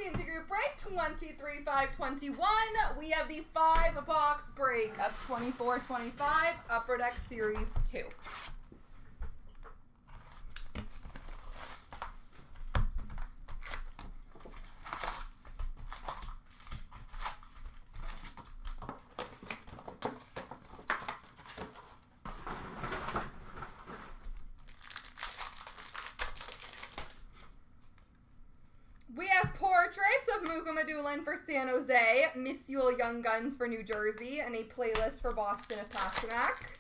CNC group break 23-5-21. We have the 5-box break of 24-25 Upper Deck Series 2. We have portraits of Mugammadulin for San Jose, Missoula Young Guns for New Jersey, and a playlist for Boston of Pasternak.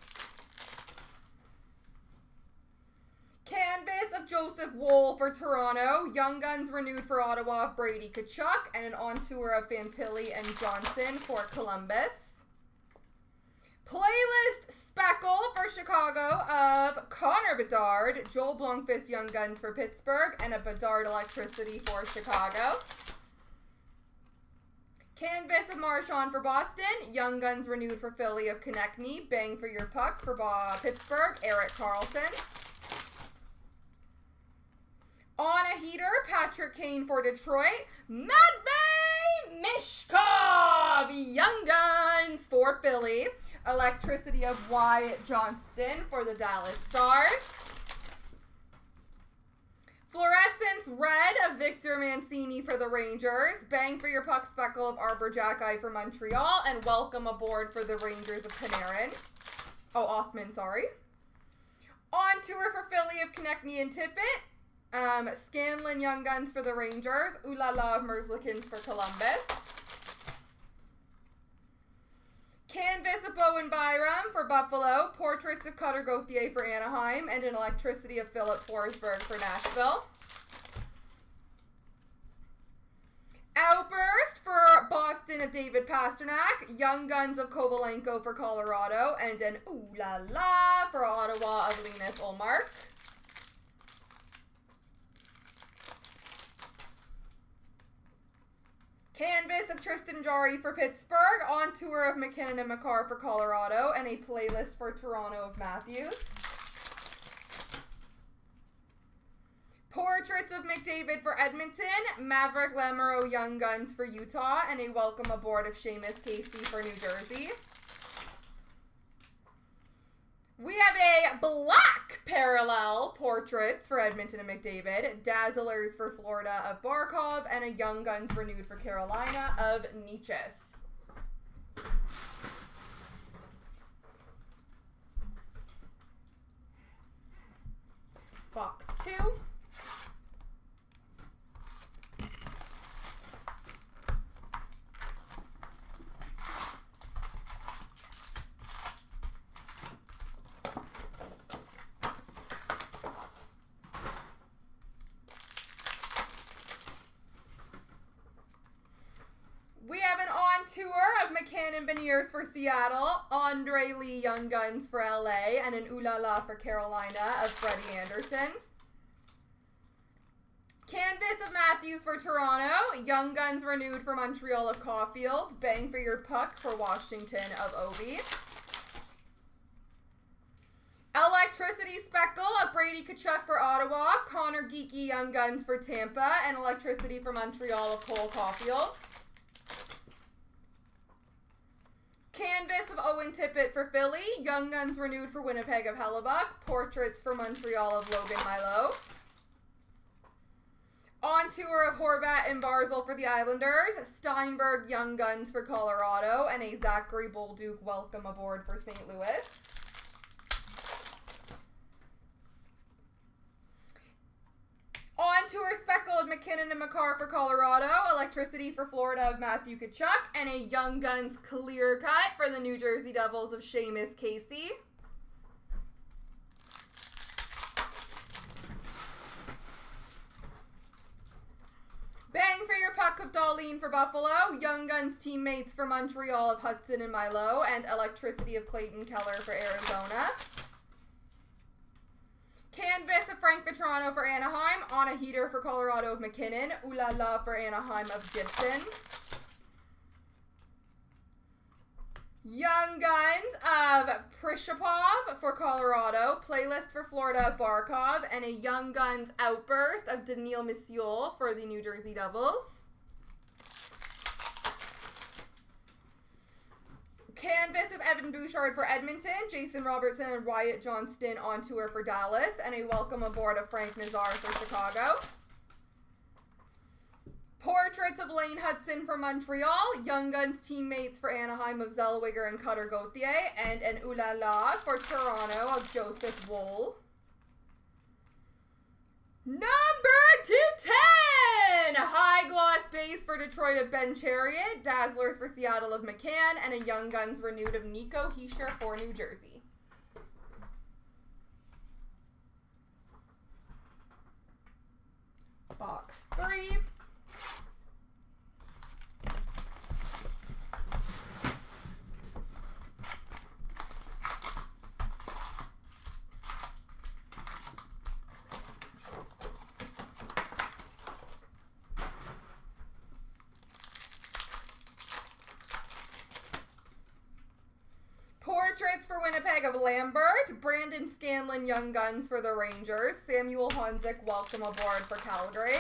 Canvas of Joseph Wool for Toronto, Young Guns renewed for Ottawa of Brady Tkachuk, and an on tour of Fantilli and Johnson for Columbus. Playlist Speckle for Chicago of Connor Bedard, Joel Blomqvist Young Guns for Pittsburgh, and a Bedard Electricity for Chicago. Canvas of Marchand for Boston, Young Guns renewed for Philly of Konechny, Bang for Your Puck for Pittsburgh, Erik Karlsson. On a heater, Patrick Kane for Detroit, Matvey Mishkov Young Guns for Philly, Electricity of Wyatt Johnston for the Dallas Stars. Fluorescence Red of Victor Mancini for the Rangers. Bang for Your Puck Speckle of Arbor Jackeye for Montreal. And Welcome Aboard for the Rangers of Panarin. Oh, Othman, sorry. On tour for Philly of Konechny and Tippett. Scanlon Young Guns for the Rangers. Ooh La La of Merzlikins for Columbus. Canvas of Bowen Byram for Buffalo, portraits of Cutter Gauthier for Anaheim, and an Electricity of Philip Forsberg for Nashville. Outburst for Boston of David Pasternak, Young Guns of Kovalenko for Colorado, and an Ooh La La for Ottawa of Linus Ullmark. Canvas of Tristan Jarry for Pittsburgh, on tour of McKinnon and McCarr for Colorado, and a playlist for Toronto of Matthews. Portraits of McDavid for Edmonton, Maverick Lamoureux Young Guns for Utah, and a Welcome Aboard of Seamus Casey for New Jersey. We have a black parallel portraits for Edmonton and McDavid, Dazzlers for Florida of Barkov, and a Young Guns renewed for Carolina of Nichus. Box 2. We have an on tour of McCann and Beniers for Seattle, Andre Lee Young Guns for LA, and an Ooh La La for Carolina of Freddie Anderson. Canvas of Matthews for Toronto, Young Guns renewed for Montreal of Caulfield, Bang for Your Puck for Washington of Ovi. Electricity Speckle of Brady Tkachuk for Ottawa, Connor Geeky Young Guns for Tampa, and Electricity for Montreal of Cole Caulfield. Canvas of Owen Tippett for Philly, Young Guns renewed for Winnipeg of Hellebuck, portraits for Montreal of Logan Milo. On tour of Horvat and Barzal for the Islanders, Steinberg Young Guns for Colorado, and a Zachary Bolduc Welcome Aboard for St. Louis. On tour Speckle of McKinnon and McCarr for Colorado, Electricity for Florida of Matthew Tkachuk, and a Young Guns clear cut for the New Jersey Devils of Seamus Casey. Bang for Your Puck of Darlene for Buffalo, Young Guns teammates for Montreal of Hudson and Milo, and Electricity of Clayton Keller for Arizona. Canvas of Frank Vetrano for Anaheim, On a Heater for Colorado of McKinnon, Ooh La La for Anaheim of Gibson. Young Guns of Prishapov for Colorado, playlist for Florida of Barkov, and a Young Guns outburst of Daniil Missiol for the New Jersey Devils. Canvas of Evan Bouchard for Edmonton, Jason Robertson and Wyatt Johnston on tour for Dallas, and a welcome aboard of Frank Nazar for Chicago. Portraits of Lane Hudson for Montreal, Young Guns teammates for Anaheim of Zellweger and Cutter Gauthier, and an Ooh La La for Toronto of Joseph Wool. Number 210! High gloss base for Detroit of Ben Chariot, Dazzlers for Seattle of McCann, and a Young Guns renewed of Nico Hischier for New Jersey. Box 3. Portraits for Winnipeg of Lambert, Brandon Scanlon Young Guns for the Rangers, Samuel Honzik welcome aboard for Calgary.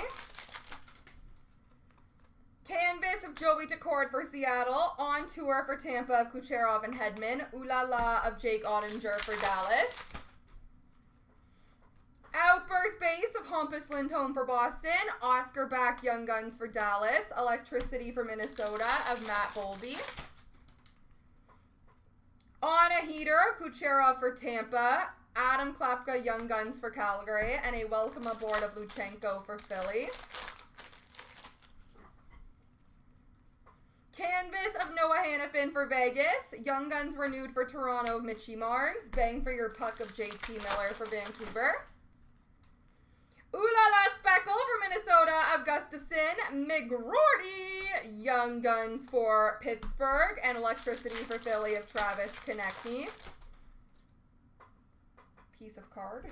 Canvas of Joey Decord for Seattle, on tour for Tampa of Kucherov and Hedman, Ooh La La of Jake Ottinger for Dallas. Outburst base of Hampus Lindholm for Boston, Oscar Back Young Guns for Dallas, Electricity for Minnesota of Matt Bolby. On a heater, Kucherov for Tampa, Adam Klapka Young Guns for Calgary, and a welcome aboard of Luchenko for Philly. Canvas of Noah Hannafin for Vegas, Young Guns renewed for Toronto of Mitchie Marnes, Bang for Your Puck of JT Miller for Vancouver. Ooh La La Speckle for Minnesota of Gustafson, McGroarty Young Guns for Pittsburgh, and Electricity for Philly of Travis Konechny. Piece of card.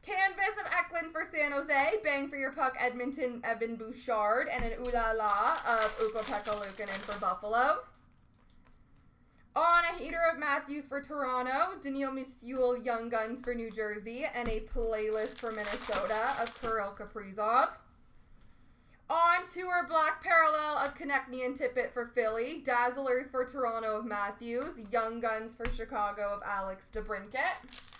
Canvas of Eklund for San Jose, Bang for Your Puck Edmonton Evan Bouchard, and an Ooh La La of Ukko-Pekka Luukkonen for Buffalo. On a heater of Matthews for Toronto, Daniil Misiul Young Guns for New Jersey, and a playlist for Minnesota of Kirill Kaprizov. On tour, Black Parallel of Konechny and Tippett for Philly, Dazzlers for Toronto of Matthews, Young Guns for Chicago of Alex DeBrincat.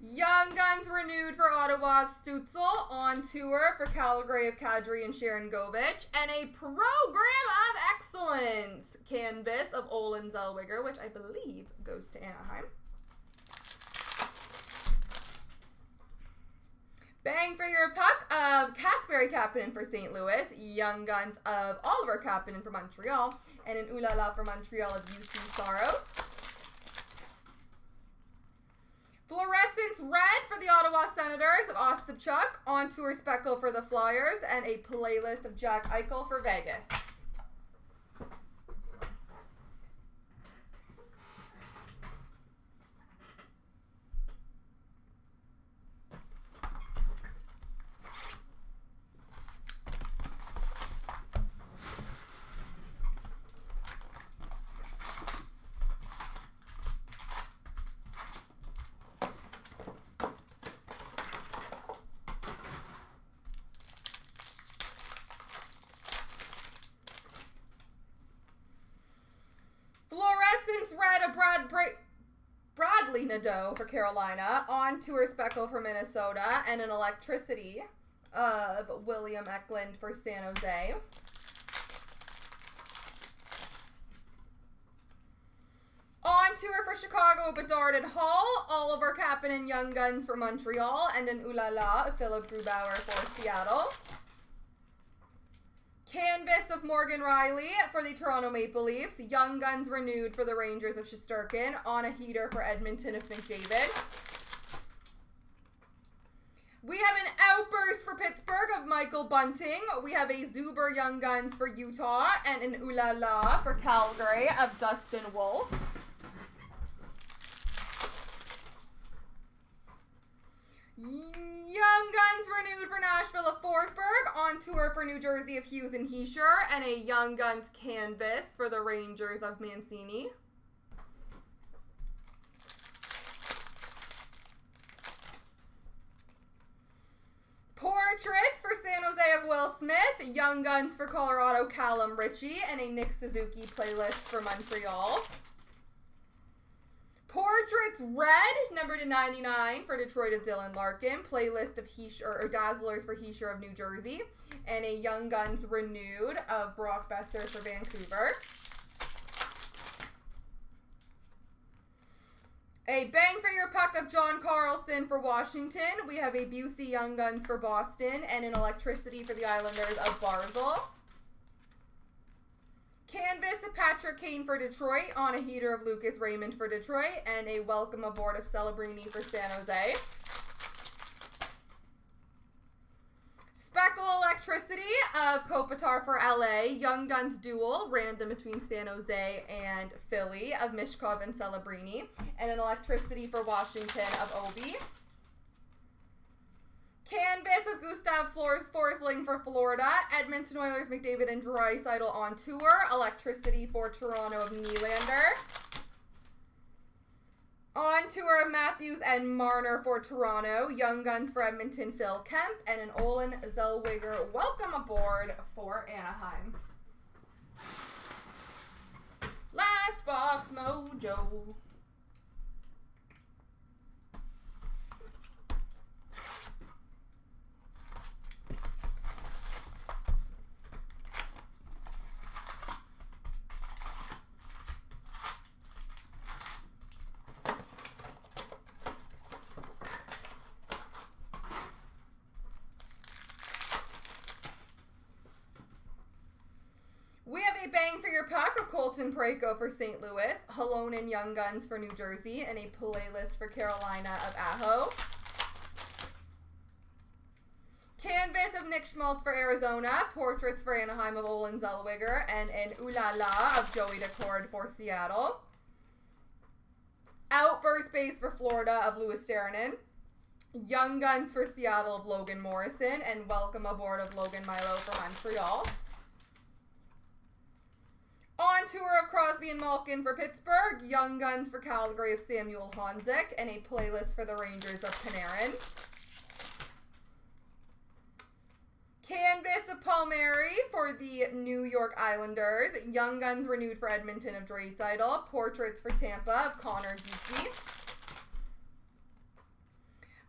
Young Guns renewed for Ottawa of Stutzel, on tour for Calgary of Kadri and Sharon Govich, and a Program of Excellence canvas of Olin Zellweger, which I believe goes to Anaheim. Bang for Your Puck of Kasperi Kapanen for St. Louis, Young Guns of Oliver Kapanen for Montreal, and an Ooh La La for Montreal of UC Saros. Fluorescence Red for the Ottawa Senators of Ostapchuk, on tour Speckle for the Flyers, and a playlist of Jack Eichel for Vegas. Red of Bradley Nadeau for Carolina, on tour Speckle for Minnesota, and an Electricity of William Eklund for San Jose. On tour for Chicago, Bedard and Hall, Oliver Kapanen Young Guns for Montreal, and an Ooh La La of Philip Grubauer for Seattle. Canvas of Morgan Riley for the Toronto Maple Leafs, Young Guns renewed for the Rangers of Shesterkin, on a heater for Edmonton of McDavid. We have an Outburst for Pittsburgh of Michael Bunting. We have a Zuber Young Guns for Utah, and an Ooh La La for Calgary of Dustin Wolf. Young Guns renewed for Nashville of Forsberg, on tour for New Jersey of Hughes and Hischier, and a Young Guns canvas for the Rangers of Mancini. Portraits for San Smith, Young Guns for Colorado, Callum Ritchie, and a Nick Suzuki playlist for Montreal. Portraits Red, number to 99 for Detroit of Dylan Larkin, playlist of Dazzlers for Heischer of New Jersey, and a Young Guns Renewed of Brock Besser for Vancouver. A Bang for Your Puck of John Carlson for Washington. We have a Busey Young Guns for Boston, and an Electricity for the Islanders of Barzal. Canvas of Patrick Kane for Detroit, on a heater of Lucas Raymond for Detroit, and a Welcome Aboard of Celebrini for San Jose. Speckle Electricity of Kopitar for LA, Young Guns Duel, random between San Jose and Philly, of Mishkov and Celebrini, and an Electricity for Washington of Obi. Canvas of Gustav Forsling for Florida, Edmonton Oilers, McDavid and Draisaitl on tour, Electricity for Toronto of Nylander. On tour of Matthews and Marner for Toronto, Young Guns for Edmonton, Phil Kemp, and an Olin Zellweger Welcome Aboard for Anaheim. Last box mojo. We have a Bang for Your Puck of Colton Parayko for St. Louis, Halonen Young Guns for New Jersey, and a playlist for Carolina of Aho. Canvas of Nick Schmaltz for Arizona, portraits for Anaheim of Olin Zellweger, and an Ooh La La of Joey Decord for Seattle. Outburst Base for Florida of Louis Steranen. Young Guns for Seattle of Logan Morrison, and Welcome Aboard of Logan Milo for Montreal. On tour of Crosby and Malkin for Pittsburgh, Young Guns for Calgary of Samuel Honzik, and a playlist for the Rangers of Panarin. Canvas of Palmieri for the New York Islanders, Young Guns Renewed for Edmonton of Draisaitl, portraits for Tampa of Connor Geeky.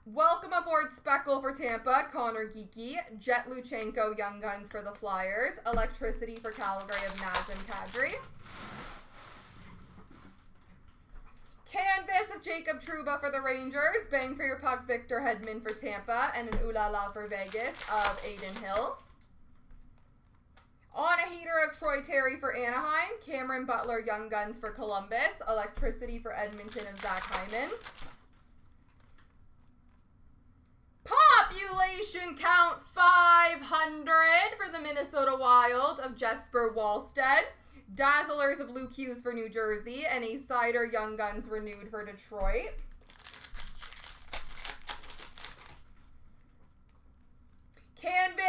Welcome Aboard Speckle for Tampa, Connor Geeky. Jet Luchenko, Young Guns for the Flyers. Electricity for Calgary of Nazem Kadri. Canvas of Jacob Trouba for the Rangers. Bang for Your Puck, Victor Hedman for Tampa. And an Ooh La La for Vegas of Aiden Hill. On a heater of Troy Terry for Anaheim. Cameron Butler, Young Guns for Columbus. Electricity for Edmonton of Zach Hyman. Population count 500 for the Minnesota Wild of Jesper Wallstead. Dazzlers of Luke Hughes for New Jersey, and a Cider Young Guns Renewed for Detroit. Canvas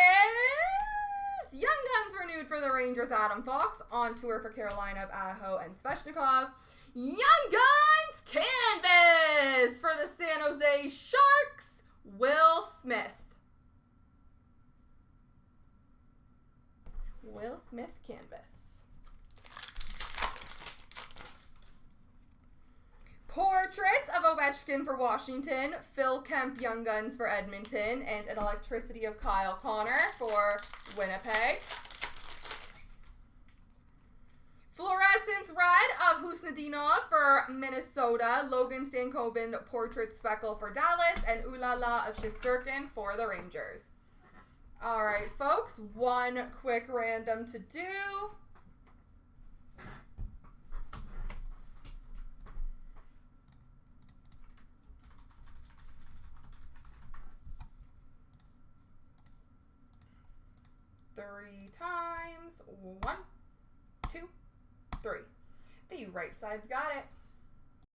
Young Guns Renewed for the Rangers, Adam Fox. On tour for Carolina of Aho and Svechnikov. Young Guns Canvas for the San Jose Sharks, Will Smith. Will Smith canvas. Portraits of Ovechkin for Washington, Phil Kemp Young Guns for Edmonton, and an Electricity of Kyle Connor for Winnipeg. Fluorescence Red of Husnudinov for Minnesota, Logan Stankoven Portrait Speckle for Dallas, and Ooh La La of Shesterkin for the Rangers. All right, folks, one quick random to do. Three times. 1, 2, 3. The right side's got it.